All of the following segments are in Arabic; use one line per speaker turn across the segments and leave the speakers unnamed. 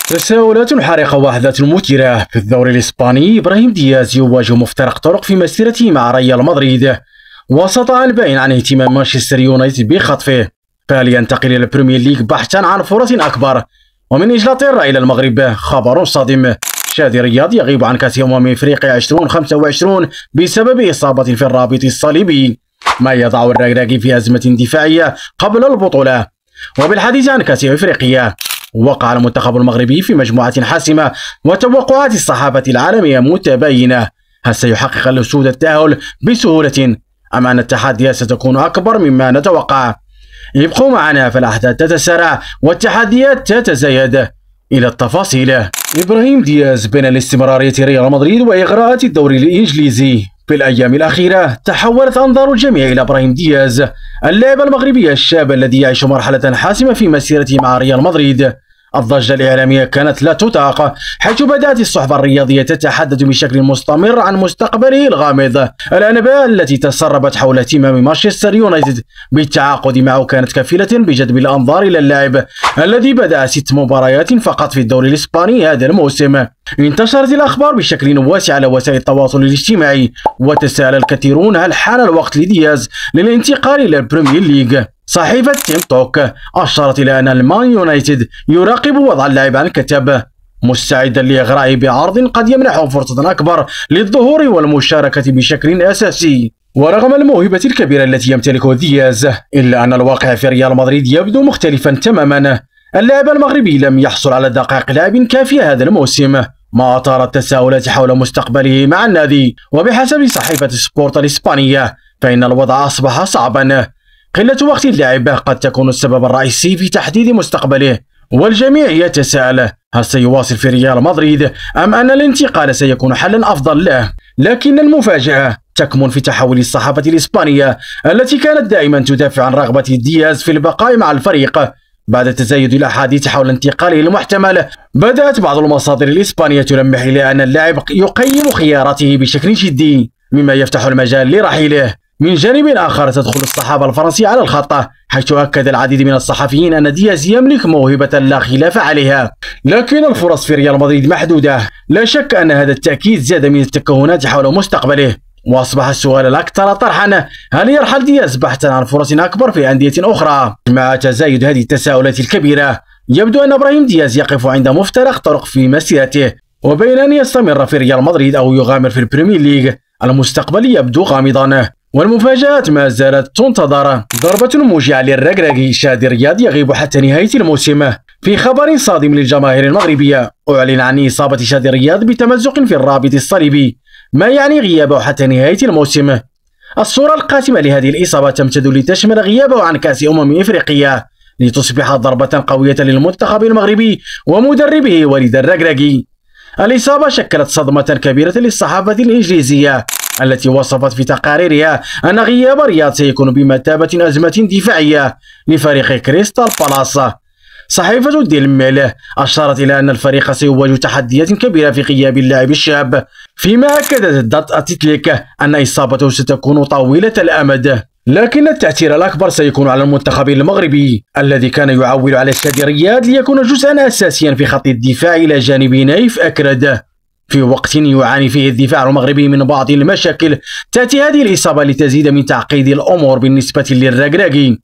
تساؤلات حارقة واحدة مثيرة في الدوري الإسباني. إبراهيم دياز يواجه مفترق طرق في مسيرته مع ريال مدريد وسط الباين عن اهتمام مانشستر يونايتد بخطفه، فهل ينتقل إلى البريمير ليج بحثا عن فرص أكبر؟ ومن إنجلترا إلى المغرب خبر صادم: شادي رياض يغيب عن كأس إفريقيا 2025 بسبب إصابة في الرابط الصليبي، ما يضع الركراكي في أزمة دفاعية قبل البطولة. وبالحديث عن كأس إفريقيا، وقع المنتخب المغربي في مجموعة حاسمة وتوقعات الصحافة العالمية متباينة. هل سيحقق الأسود التأهل بسهولة أم أن التحديات ستكون أكبر مما نتوقع؟ ابقوا معنا فالأحداث تتسارع والتحديات تتزايد. إلى التفاصيل. إبراهيم دياز بين الاستمرارية ريال مدريد وإغراءات الدوري الإنجليزي. في الأيام الأخيرة تحولت أنظار الجميع إلى إبراهيم دياز، اللاعب المغربي الشاب الذي يعيش مرحلة حاسمة في مسيرته مع ريال مدريد. الضجة الإعلامية كانت لا تطاق، حيث بدأت الصحبة الرياضية تتحدث بشكل مستمر عن مستقبله الغامض. الأنباء التي تسربت حول اهتمام مانشستر يونايتد بالتعاقد معه كانت كفيلة بجذب الأنظار إلى اللاعب الذي بدأ 6 مباريات فقط في الدوري الإسباني هذا الموسم. انتشرت الأخبار بشكل واسع على وسائل التواصل الاجتماعي، وتساءل الكثيرون هل حان الوقت لدياز للانتقال إلى البريمير ليج. صحيفة تيم توك أشارت إلى أن المان يونايتد يراقب وضع اللاعب عن كتب، مستعدا لإغرائه بعرض قد يمنحه فرصة أكبر للظهور والمشاركة بشكل أساسي. ورغم الموهبة الكبيرة التي يمتلكها دياز، إلا أن الواقع في ريال مدريد يبدو مختلفا تماما. اللاعب المغربي لم يحصل على دقائق لعب كافية هذا الموسم، ما أثار التساؤلات حول مستقبله مع النادي. وبحسب صحيفة سبورت الإسبانية فإن الوضع أصبح صعبا. قلة وقت اللاعب قد تكون السبب الرئيسي في تحديد مستقبله، والجميع يتساءل هل سيواصل في ريال مدريد أم أن الانتقال سيكون حلا أفضل له. لكن المفاجأة تكمن في تحول الصحافة الإسبانية التي كانت دائما تدافع عن رغبة دياز في البقاء مع الفريق. بعد تزايد الأحاديث حول انتقاله المحتمل، بدأت بعض المصادر الإسبانية تلمح إلى أن اللاعب يقيم خياراته بشكل جدي، مما يفتح المجال لرحيله. من جانب آخر تدخل الصحافة الفرنسية على الخط، حيث أكد العديد من الصحفيين أن دياز يملك موهبة لا خلاف عليها، لكن الفرص في ريال مدريد محدودة. لا شك أن هذا التأكيد زاد من التكهنات حول مستقبله، وأصبح السؤال الأكثر طرحا: هل يرحل دياز بحثا عن فرص أكبر في أندية أخرى؟ مع تزايد هذه التساؤلات الكبيرة، يبدو أن إبراهيم دياز يقف عند مفترق طرق في مسيرته، وبين أن يستمر في ريال مدريد أو يغامر في البريمير ليج. المستقبل يبدو غامضا، والمفاجآت ما زالت تنتظر. ضربة موجعة للركراكي: شادي رياض يغيب حتى نهاية الموسم. في خبر صادم للجماهير المغربية، أعلن عن إصابة شادي رياض بتمزق في الرابط الصليبي، ما يعني غيابه حتى نهاية الموسم. الصورة القاتمة لهذه الإصابة تمتد لتشمل غيابه عن كأس إفريقيا، لتصبح ضربة قوية للمنتخب المغربي ومدربه وليد الركراكي. الإصابة شكلت صدمة كبيرة للصحافة الإنجليزية، التي وصفت في تقاريرها أن غياب رياض سيكون بمثابة أزمة دفاعية لفريق كريستال بالاس. صحيفة ديل ميل أشارت إلى أن الفريق سيواجه تحديات كبيرة في غياب اللاعب الشاب، فيما أكدت دات أتلتيك أن إصابته ستكون طويلة الأمد. لكن التأثير الأكبر سيكون على المنتخب المغربي، الذي كان يعول على شادي رياض ليكون جزءا أساسيا في خط الدفاع إلى جانب نايف أكرد. في وقت يعاني فيه الدفاع المغربي من بعض المشاكل، تأتي هذه الإصابة لتزيد من تعقيد الأمور بالنسبة للركراكي.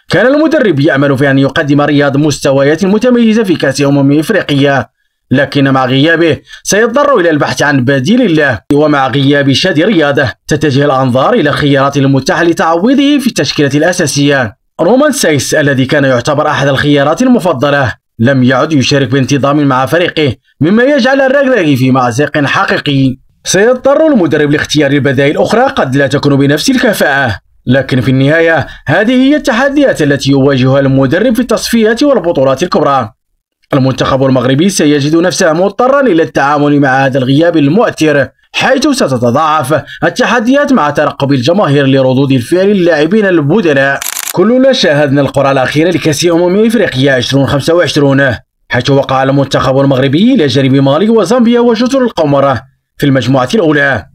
كان المدرب يأمل في أن يقدم رياض مستويات متميزة في كأس إفريقيا، لكن مع غيابه سيضطر إلى البحث عن بديل له. ومع غياب شادي رياض تتجه الأنظار إلى الخيارات المتاحة لتعويضه في التشكيلة الأساسية. رومان سايس الذي كان يعتبر أحد الخيارات المفضلة لم يعد يشارك بانتظام مع فريقه، مما يجعل الركراكي في مأزق حقيقي. سيضطر المدرب لاختيار البدائل الأخرى قد لا تكون بنفس الكفاءة، لكن في النهاية هذه هي التحديات التي يواجهها المدرب في التصفيات والبطولات الكبرى. المنتخب المغربي سيجد نفسه مضطرا إلى التعامل مع هذا الغياب المؤثر، حيث ستتضاعف التحديات مع ترقب الجماهير لردود الفعل اللاعبين البدلاء. كلنا شاهدنا القرعة الأخيرة لكأس إفريقيا 2025، حيث وقع المنتخب المغربي إلى جانب مالي وزامبيا وجزر القمر في المجموعة الأولى.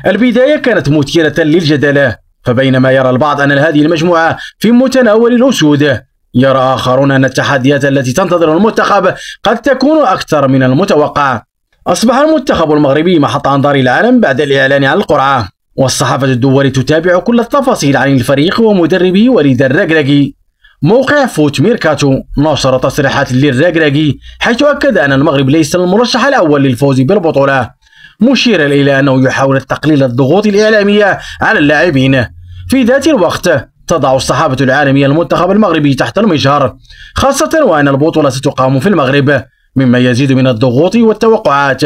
البداية كانت مثيرة للجدل، فبينما يرى البعض أن هذه المجموعة في متناول الأسود، يرى آخرون أن التحديات التي تنتظر المنتخب قد تكون أكثر من المتوقع. أصبح المنتخب المغربي محط أنظار العالم بعد الإعلان عن القرعة، والصحافة الدولية تتابع كل التفاصيل عن الفريق ومدربه وليد الركراكي. موقع فوت ميركاتو نشر تصريحات للركراكي حيث أكد أن المغرب ليس المرشح الأول للفوز بالبطولة، مشيرا إلى أنه يحاول تقليل الضغوط الإعلامية على اللاعبين. في ذات الوقت تضع الصحافة العالمية المنتخب المغربي تحت المجهر، خاصة وأن البطولة ستقام في المغرب، مما يزيد من الضغوط والتوقعات.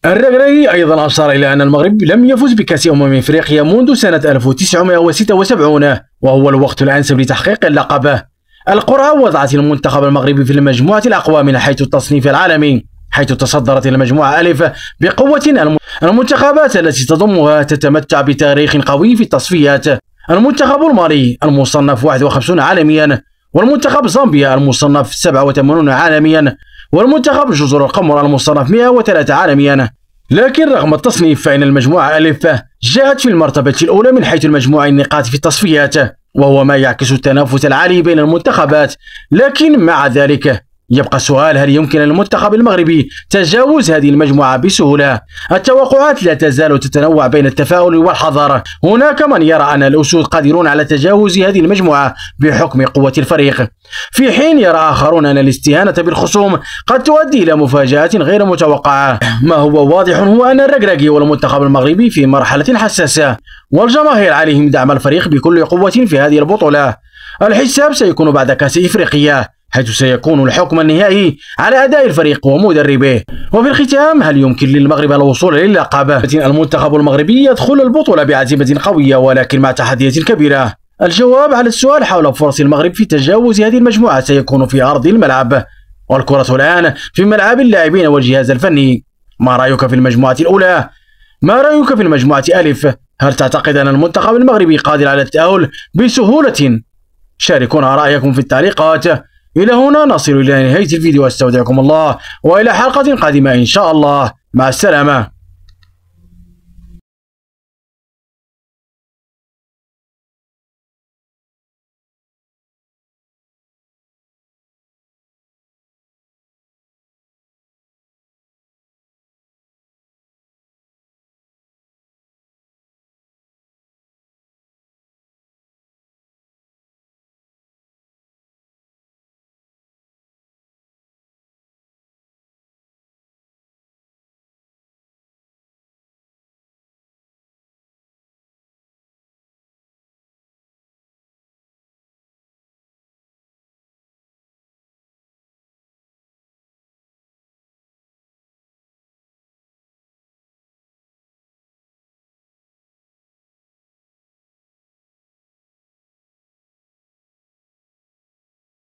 الركراكي أيضا أشار إلى أن المغرب لم يفز بكأس إفريقيا منذ سنة 1976، وهو الوقت الأنسب لتحقيق اللقب. القرعة وضعت المنتخب المغربي في المجموعة الأقوى من حيث التصنيف العالمي، حيث تصدرت المجموعة ألف بقوة. المنتخبات التي تضمها تتمتع بتاريخ قوي في التصفيات: المنتخب المالي المصنف 51 عالميا، والمنتخب زامبيا المصنف 87 عالميا، والمنتخب جزر القمر المصنف 103 عالميا. لكن رغم التصنيف فإن المجموعة ألف جاءت في المرتبة الأولى من حيث المجموع النقاط في التصفيات، وهو ما يعكس التنافس العالي بين المنتخبات. لكن مع ذلك يبقى السؤال: هل يمكن للمنتخب المغربي تجاوز هذه المجموعة بسهولة؟ التوقعات لا تزال تتنوع بين التفاؤل والحذر. هناك من يرى أن الأسود قادرون على تجاوز هذه المجموعة بحكم قوة الفريق، في حين يرى آخرون أن الاستهانة بالخصوم قد تؤدي إلى مفاجآت غير متوقعة. ما هو واضح هو أن الركراكي والمنتخب المغربي في مرحلة حساسة، والجماهير عليهم دعم الفريق بكل قوة في هذه البطولة. الحساب سيكون بعد كأس إفريقيا، حيث سيكون الحكم النهائي على أداء الفريق ومدربه. وفي الختام، هل يمكن للمغرب الوصول للقب؟ المنتخب المغربي يدخل البطولة بعزيمة قوية ولكن مع تحديات كبيرة. الجواب على السؤال حول فرص المغرب في تجاوز هذه المجموعة سيكون في أرض الملعب، والكرة الآن في ملعب اللاعبين والجهاز الفني. ما رأيك في المجموعة الأولى؟ ما رأيك في المجموعة ألف؟ هل تعتقد أن المنتخب المغربي قادر على التأهل بسهولة؟ شاركونا رأيكم في التعليقات. إلى هنا نصل إلى نهاية الفيديو، أستودعكم الله وإلى حلقة قادمة إن شاء الله. مع السلامة.